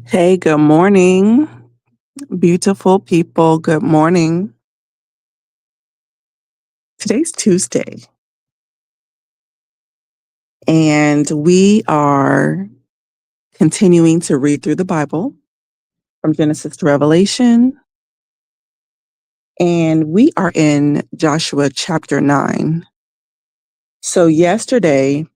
Hey, good morning, beautiful people. Good morning. Today's Tuesday, and we are continuing to read through the Bible from Genesis to Revelation, and we are in Joshua chapter 9. So, yesterday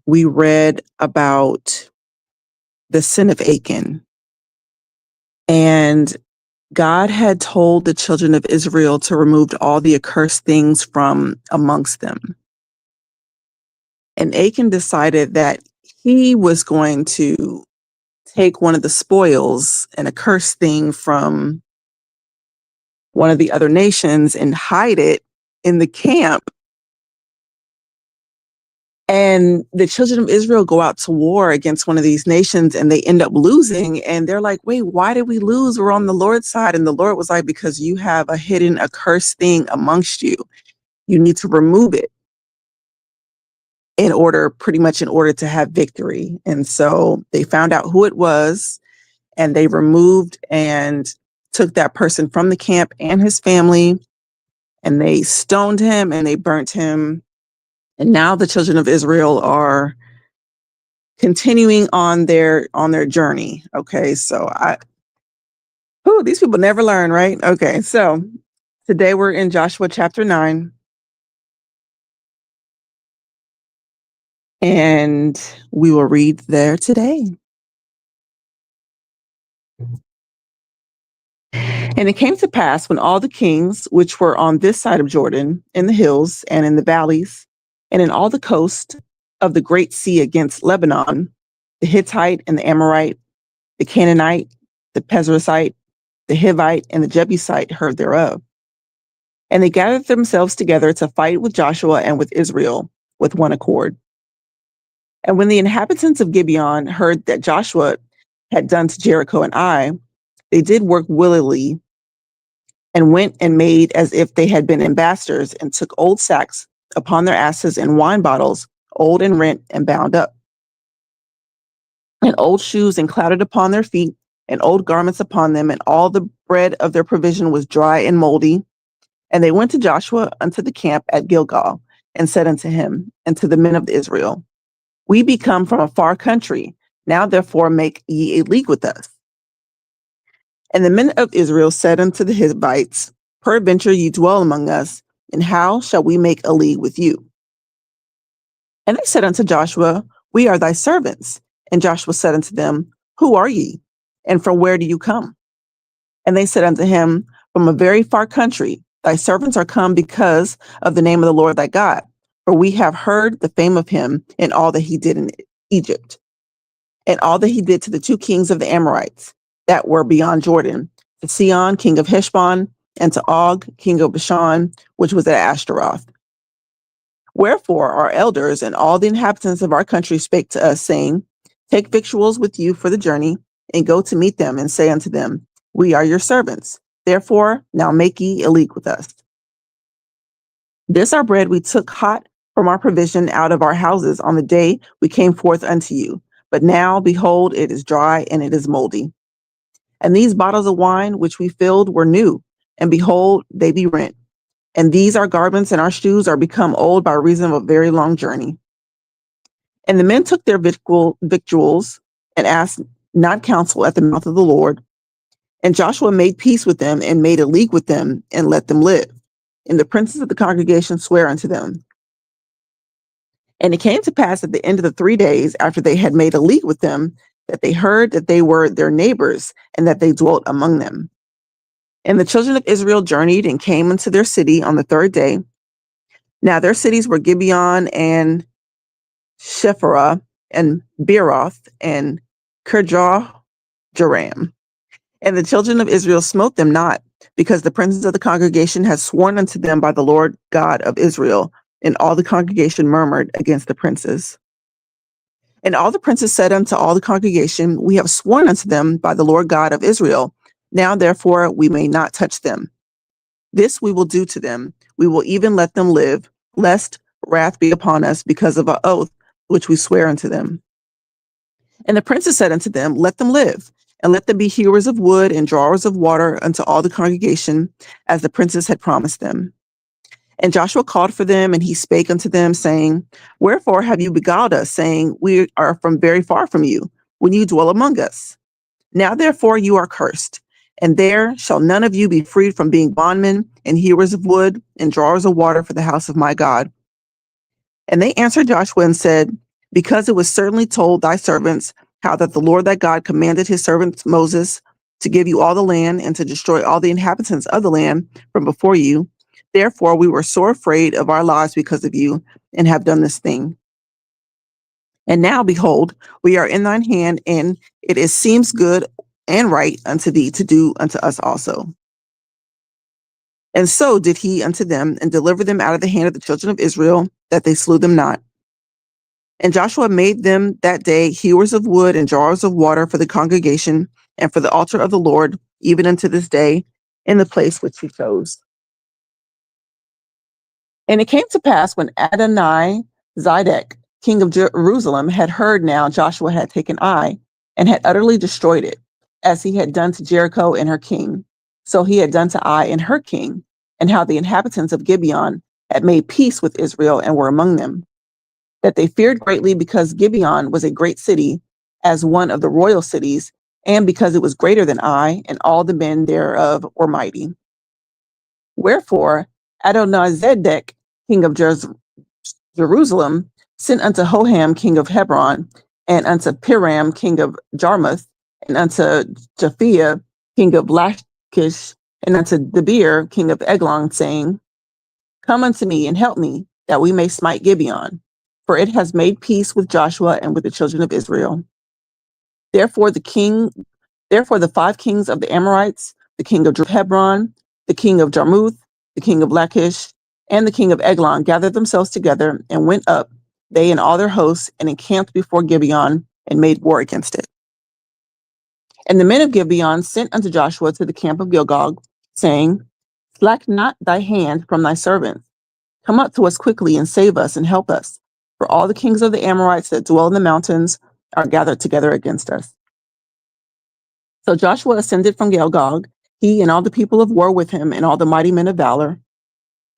we read about the sin of Achan, and God had told the children of Israel to remove all the accursed things from amongst them. And Achan decided that he was going to take one of the spoils, an accursed thing from one of the other nations, and hide it in the camp. And the children of Israel go out to war against one of these nations and they end up losing. And they're like, wait, why did we lose? We're on the Lord's side. And the Lord was like, because you have a hidden accursed thing amongst you. You need to remove it in order to have victory. And so they found out who it was, and they removed and took that person from the camp and his family, and they stoned him and they burnt him. And now the children of Israel are continuing on their journey. Okay, so these people never learn, right? Okay, so today we're in Joshua chapter 9. And we will read there today. And it came to pass when all the kings which were on this side of Jordan, in the hills and in the valleys, and in all the coast of the great sea against Lebanon, the Hittite and the Amorite, the Canaanite, the Perizzite, the Hivite, and the Jebusite heard thereof. And they gathered themselves together to fight with Joshua and with Israel with one accord. And when the inhabitants of Gibeon heard that Joshua had done to Jericho and Ai, they did work willily and went and made as if they had been ambassadors, and took old sacks upon their asses and wine bottles, old and rent and bound up, and old shoes and clouded upon their feet, and old garments upon them, and all the bread of their provision was dry and moldy. And they went to Joshua unto the camp at Gilgal, and said unto him and to the men of Israel, We be come from a far country. Now therefore make ye a league with us. And the men of Israel said unto the Hivites, Peradventure ye dwell among us, and how shall we make a league with you? And they said unto Joshua, We are thy servants. And Joshua said unto them, Who are ye? And from where do you come? And they said unto him, From a very far country. Thy servants are come because of the name of the Lord thy God. For we have heard the fame of him and all that he did in Egypt, and all that he did to the two kings of the Amorites that were beyond Jordan, to Sihon, king of Heshbon, and to Og, king of Bashan, which was at Ashtaroth. Wherefore our elders and all the inhabitants of our country spake to us, saying, Take victuals with you for the journey, and go to meet them, and say unto them, We are your servants. Therefore now make ye a league with us. This our bread we took hot from our provision out of our houses on the day we came forth unto you. But now, behold, it is dry and it is moldy. And these bottles of wine which we filled were new, and behold, they be rent. And these our garments and our shoes are become old by reason of a very long journey. And the men took their victuals and asked not counsel at the mouth of the Lord. And Joshua made peace with them and made a league with them and let them live. And the princes of the congregation swear unto them. And it came to pass at the end of the 3 days after they had made a league with them, that they heard that they were their neighbors and that they dwelt among them. And the children of Israel journeyed and came into their city on the 3rd day. Now their cities were Gibeon and Shephirah and Beeroth and Kirjath-jearim. And the children of Israel smote them not, because the princes of the congregation had sworn unto them by the Lord God of Israel. And all the congregation murmured against the princes. And all the princes said unto all the congregation, We have sworn unto them by the Lord God of Israel. Now therefore we may not touch them. This we will do to them. We will even let them live, lest wrath be upon us because of our oath which we swear unto them. And the princes said unto them, Let them live, and let them be hewers of wood and drawers of water unto all the congregation, as the princes had promised them. And Joshua called for them, and he spake unto them, saying, Wherefore have you beguiled us, saying, We are from very far from you, when you dwell among us? Now therefore you are cursed, and there shall none of you be freed from being bondmen and hewers of wood and drawers of water for the house of my God. And they answered Joshua and said, Because it was certainly told thy servants how that the Lord thy God commanded his servant Moses to give you all the land and to destroy all the inhabitants of the land from before you. Therefore we were sore afraid of our lives because of you, and have done this thing. And now, behold, we are in thine hand, and it seems good and right unto thee to do unto us also. And so did he unto them, and delivered them out of the hand of the children of Israel, that they slew them not. And Joshua made them that day hewers of wood and drawers of water for the congregation and for the altar of the Lord, even unto this day, in the place which he chose. And it came to pass when Adoni-Zedek, king of Jerusalem, had heard now Joshua had taken Ai, and had utterly destroyed it, as he had done to Jericho and her king. So he had done to Ai and her king, and how the inhabitants of Gibeon had made peace with Israel and were among them, that they feared greatly because Gibeon was a great city, as one of the royal cities, and because it was greater than Ai, and all the men thereof were mighty. Wherefore Adoni-Zedek, king of Jerusalem, sent unto Hoham, king of Hebron, and unto Piram, king of Jarmuth, and unto Japhia, king of Lachish, and unto Debir, king of Eglon, saying, Come unto me and help me, that we may smite Gibeon, for it has made peace with Joshua and with the children of Israel. Therefore the 5 kings of the Amorites, the king of Hebron, the king of Jarmuth, the king of Lachish, and the king of Eglon gathered themselves together and went up, they and all their hosts, and encamped before Gibeon and made war against it. And the men of Gibeon sent unto Joshua to the camp of Gilgal, saying, Slack not thy hand from thy servants. Come up to us quickly and save us and help us, for all the kings of the Amorites that dwell in the mountains are gathered together against us. So Joshua ascended from Gilgal, he and all the people of war with him, and all the mighty men of valor.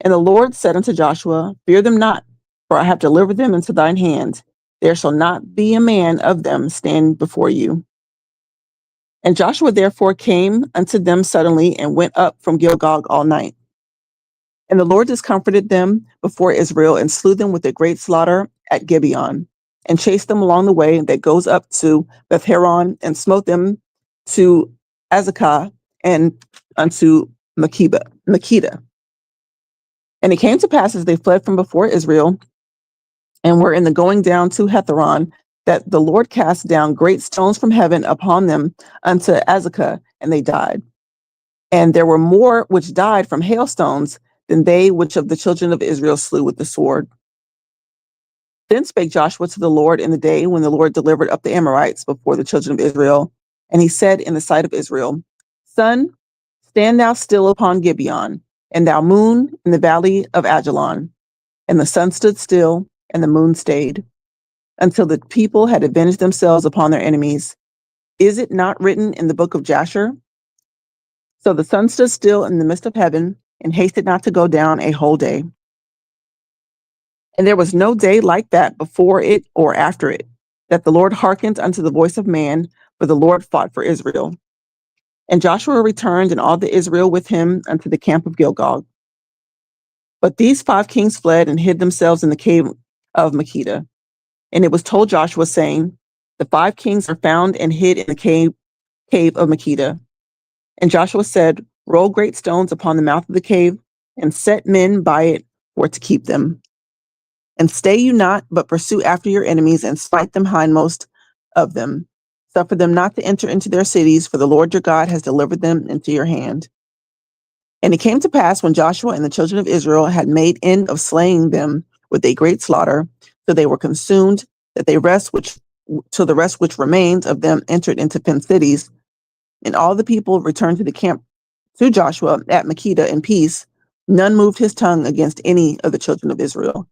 And the Lord said unto Joshua, Fear them not, for I have delivered them into thine hand. There shall not be a man of them stand before you. And Joshua therefore came unto them suddenly, and went up from Gilgal all night. And the Lord discomforted them before Israel, and slew them with a great slaughter at Gibeon, and chased them along the way that goes up to Beth-horon, and smote them to Azekah and unto Makkedah. And it came to pass as they fled from before Israel, and were in the going down to Hetharon, that the Lord cast down great stones from heaven upon them unto Azekah, and they died. And there were more which died from hailstones than they which of the children of Israel slew with the sword. Then spake Joshua to the Lord in the day when the Lord delivered up the Amorites before the children of Israel. And he said in the sight of Israel, Sun, stand thou still upon Gibeon, and thou moon in the valley of Ajalon. And the sun stood still, and the moon stayed, until the people had avenged themselves upon their enemies. Is it not written in the book of Jasher? So the sun stood still in the midst of heaven, and hasted not to go down a whole day. And there was no day like that before it or after it, that the Lord hearkened unto the voice of man, for the Lord fought for Israel. And Joshua returned, and all the Israel with him, unto the camp of Gilgal. But these 5 kings fled and hid themselves in the cave of Makkedah. And it was told Joshua, saying, The 5 kings are found and hid in the cave of Makkedah. And Joshua said, Roll great stones upon the mouth of the cave, and set men by it for to keep them. And stay you not, but pursue after your enemies, and smite them hindmost of them. Suffer them not to enter into their cities, for the Lord your God has delivered them into your hand. And it came to pass, when Joshua and the children of Israel had made end of slaying them with a great slaughter, till they were consumed, that the rest which remained of them entered into fenced cities, and all the people returned to the camp to Joshua at Makkedah in peace. None moved his tongue against any of the children of Israel.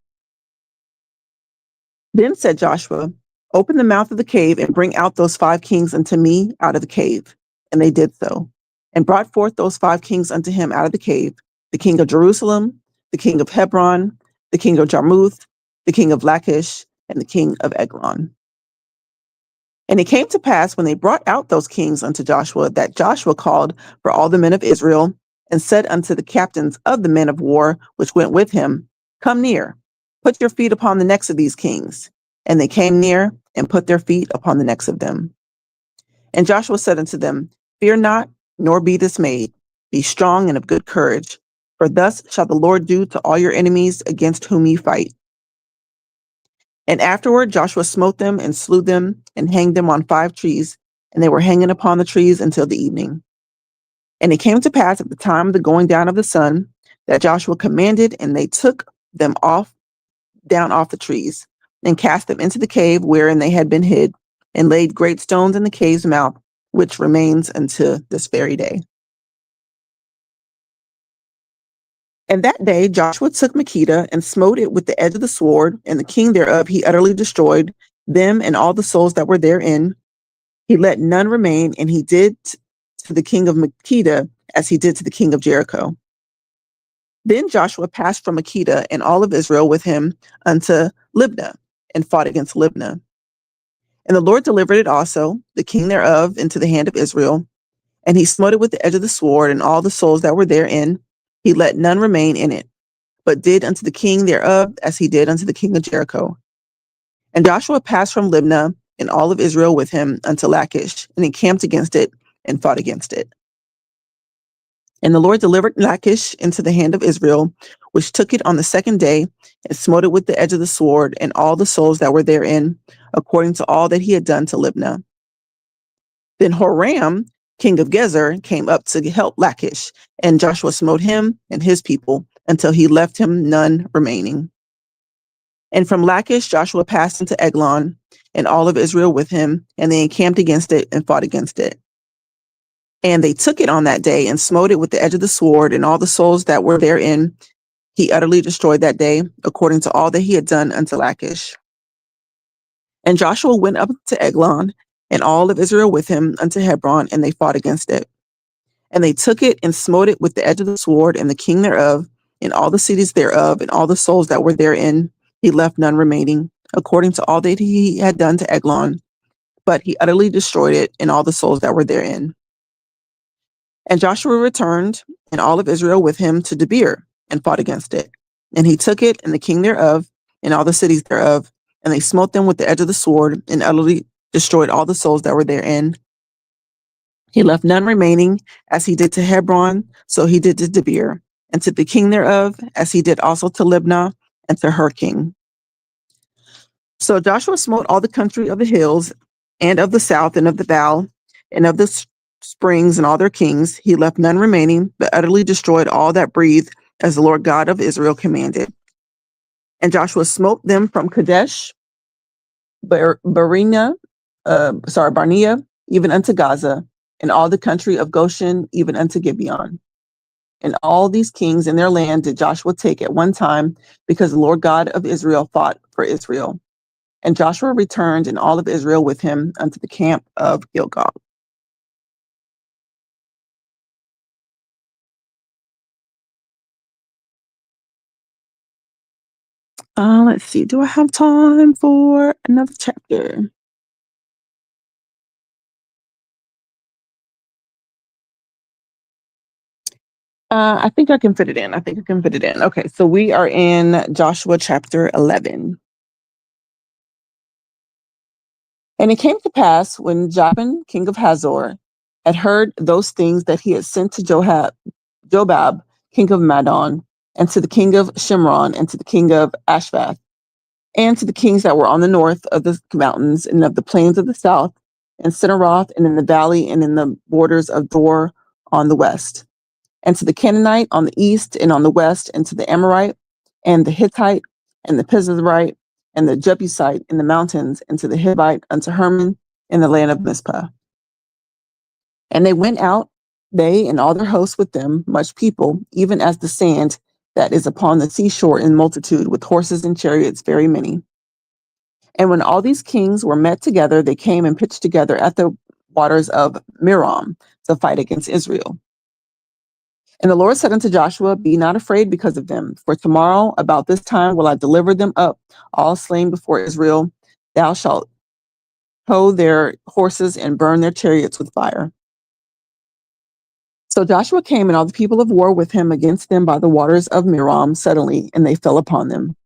Then said Joshua, Open the mouth of the cave and bring out those 5 kings unto me out of the cave. And they did so, and brought forth those 5 kings unto him out of the cave, the king of Jerusalem, the king of Hebron, the king of Jarmuth, the king of Lachish, and the king of Eglon. And it came to pass when they brought out those kings unto Joshua, that Joshua called for all the men of Israel, and said unto the captains of the men of war which went with him, Come near, put your feet upon the necks of these kings. And they came near and put their feet upon the necks of them. And Joshua said unto them, Fear not, nor be dismayed. Be strong and of good courage, for thus shall the Lord do to all your enemies against whom ye fight. And afterward Joshua smote them and slew them and hanged them on 5 trees, and they were hanging upon the trees until the evening. And it came to pass at the time of the going down of the sun that Joshua commanded, and they took them down off the trees, and cast them into the cave wherein they had been hid, and laid great stones in the cave's mouth, which remains unto this very day. And that day Joshua took Makkedah and smote it with the edge of the sword, and the king thereof he utterly destroyed, them and all the souls that were therein. He let none remain, and he did to the king of Makkedah as he did to the king of Jericho. Then Joshua passed from Makkedah and all of Israel with him unto Libnah, and fought against Libnah. And the Lord delivered it also, the king thereof, into the hand of Israel, and he smote it with the edge of the sword, and all the souls that were therein. He let none remain in it, but did unto the king thereof as he did unto the king of Jericho. And Joshua passed from Libnah and all of Israel with him unto Lachish, and encamped against it and fought against it. And the Lord delivered Lachish into the hand of Israel, which took it on the 2nd day, and smote it with the edge of the sword, and all the souls that were therein, according to all that he had done to Libnah. Then Horam, king of Gezer, came up to help Lachish, and Joshua smote him and his people until he left him none remaining. And from Lachish Joshua passed into Eglon, and all of Israel with him, and they encamped against it and fought against it. And they took it on that day and smote it with the edge of the sword, and all the souls that were therein he utterly destroyed that day, according to all that he had done unto Lachish. And Joshua went up to Eglon, and all of Israel with him unto Hebron, and they fought against it. And they took it and smote it with the edge of the sword, and the king thereof, and all the cities thereof, and all the souls that were therein, he left none remaining, according to all that he had done to Eglon, but he utterly destroyed it, and all the souls that were therein. And Joshua returned, and all of Israel with him, to Debir, and fought against it. And he took it, and the king thereof, and all the cities thereof, and they smote them with the edge of the sword, and utterly destroyed all the souls that were therein. He left none remaining, as he did to Hebron, so he did to Debir, and to the king thereof, as he did also to Libnah, and to her king. So Joshua smote all the country of the hills, and of the south, and of the vale, and of the springs, and all their kings. He left none remaining, but utterly destroyed all that breathed, as the Lord God of Israel commanded. And Joshua smote them from Kadesh, Barnea, even unto Gaza, and all the country of Goshen, even unto Gibeon. And all these kings in their land did Joshua take at one time, because the Lord God of Israel fought for Israel. And Joshua returned, and all of Israel with him, unto the camp of Gilgal. Let's see. Do I have time for another chapter? I think I can fit it in. Okay, so we are in Joshua chapter 11. And it came to pass when Jabin, king of Hazor, had heard those things that he had sent to Jobab, king of Madon, and to the king of Shimron, and to the king of Ashvath, and to the kings that were on the north of the mountains and of the plains of the south, and Cinneroth, and in the valley, and in the borders of Dor on the west, and to the Canaanite on the east and on the west, and to the Amorite, and the Hittite, and the Pizarite, and the Jebusite in the mountains, and to the Hivite unto Hermon in the land of Mizpah. And they went out, they and all their hosts with them, much people, even as the sand that is upon the seashore in multitude, with horses and chariots very many. And when all these kings were met together, they came and pitched together at the waters of Merom to fight against Israel. And the Lord said unto Joshua, Be not afraid because of them, for tomorrow about this time will I deliver them up, all slain before Israel. Thou shalt tow their horses and burn their chariots with fire. So Joshua came and all the people of war with him against them by the waters of Merom suddenly, and they fell upon them.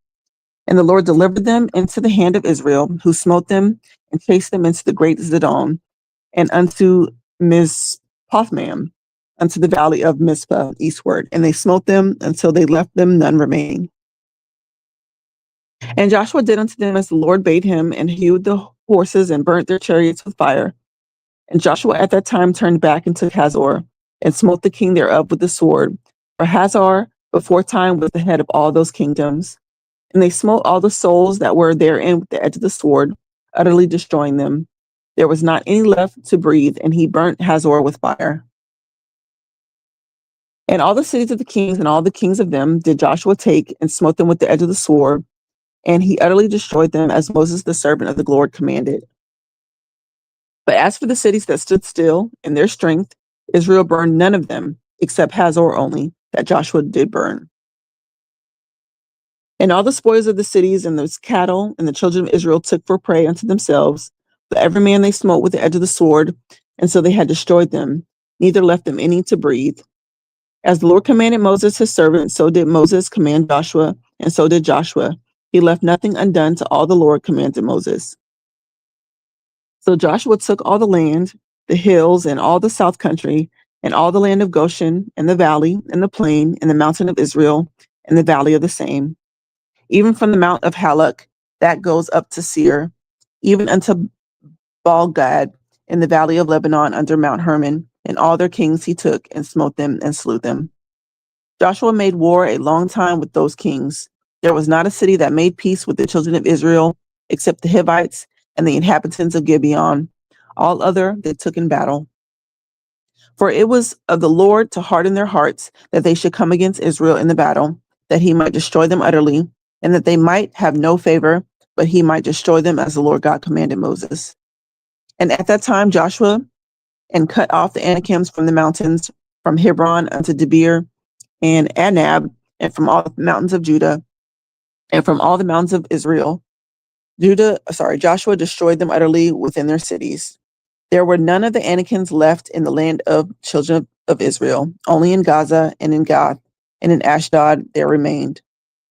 And the Lord delivered them into the hand of Israel, who smote them and chased them into the great Zidon and unto Mizpothmam, unto the valley of Mizpah eastward. And they smote them until they left them none remaining. And Joshua did unto them as the Lord bade him, and hewed the horses and burnt their chariots with fire. And Joshua at that time turned back and took Hazor, and smote the king thereof with the sword. For Hazor before time was the head of all those kingdoms. And they smote all the souls that were therein with the edge of the sword, utterly destroying them. There was not any left to breathe, and he burnt Hazor with fire. And all the cities of the kings and all the kings of them did Joshua take and smote them with the edge of the sword, and he utterly destroyed them as Moses the servant of the Lord commanded. But as for the cities that stood still in their strength, Israel burned none of them, except Hazor only, that Joshua did burn. And all the spoils of the cities and those cattle and the children of Israel took for prey unto themselves, but every man they smote with the edge of the sword, and so they had destroyed them, neither left them any to breathe. As the Lord commanded Moses his servant, so did Moses command Joshua, and so did Joshua. He left nothing undone to all the Lord commanded Moses. So Joshua took all the land, the hills, and all the south country, and all the land of Goshen, and the valley, and the plain, and the mountain of Israel, and the valley of the same, even from the mount of Halak that goes up to Seir, even unto Baal-gad, in the valley of Lebanon under Mount Hermon, and all their kings he took, and smote them, and slew them. Joshua made war a long time with those kings. There was not a city that made peace with the children of Israel, except the Hivites and the inhabitants of Gibeon. All other they took in battle. For it was of the Lord to harden their hearts, that they should come against Israel in the battle, that he might destroy them utterly, and that they might have no favor, but he might destroy them as the Lord God commanded Moses. And at that time Joshua and cut off the Anakims from the mountains, from Hebron unto Debir and Anab, and from all the mountains of Judah, and from all the mountains of Israel. Joshua destroyed them utterly within their cities. There were none of the Anakims left in the land of children of Israel, only in Gaza and in Gath, and in Ashdod there remained.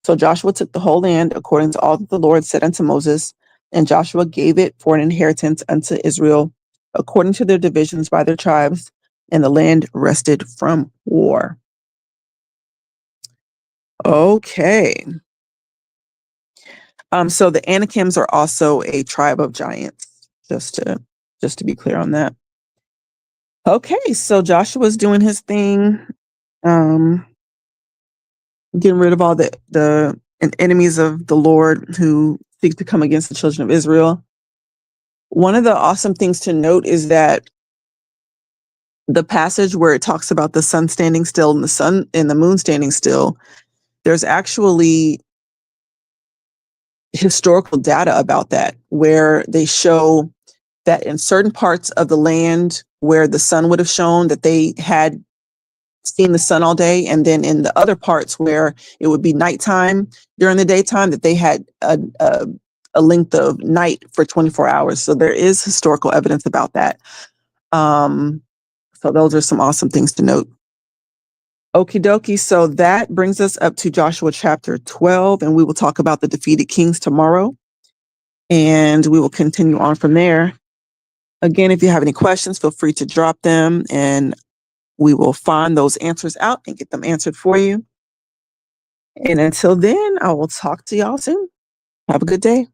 So Joshua took the whole land according to all that the Lord said unto Moses, and Joshua gave it for an inheritance unto Israel, according to their divisions by their tribes, and the land rested from war. Okay. So the Anakims are also a tribe of giants, just to be clear on that. Okay, so Joshua's doing his thing, getting rid of all the enemies of the Lord who seek to come against the children of Israel. One of the awesome things to note is that the passage where it talks about the sun standing still and the moon standing still, there's actually historical data about that, where they show that in certain parts of the land where the sun would have shone, that they had seen the sun all day, and then in the other parts where it would be nighttime during the daytime, that they had a length of night for 24 hours. So there is historical evidence about that. So those are some awesome things to note. Okie dokie. So that brings us up to Joshua chapter 12, and we will talk about the defeated kings tomorrow. And we will continue on from there. Again, if you have any questions, feel free to drop them, and we will find those answers out and get them answered for you. And until then, I will talk to y'all soon. Have a good day.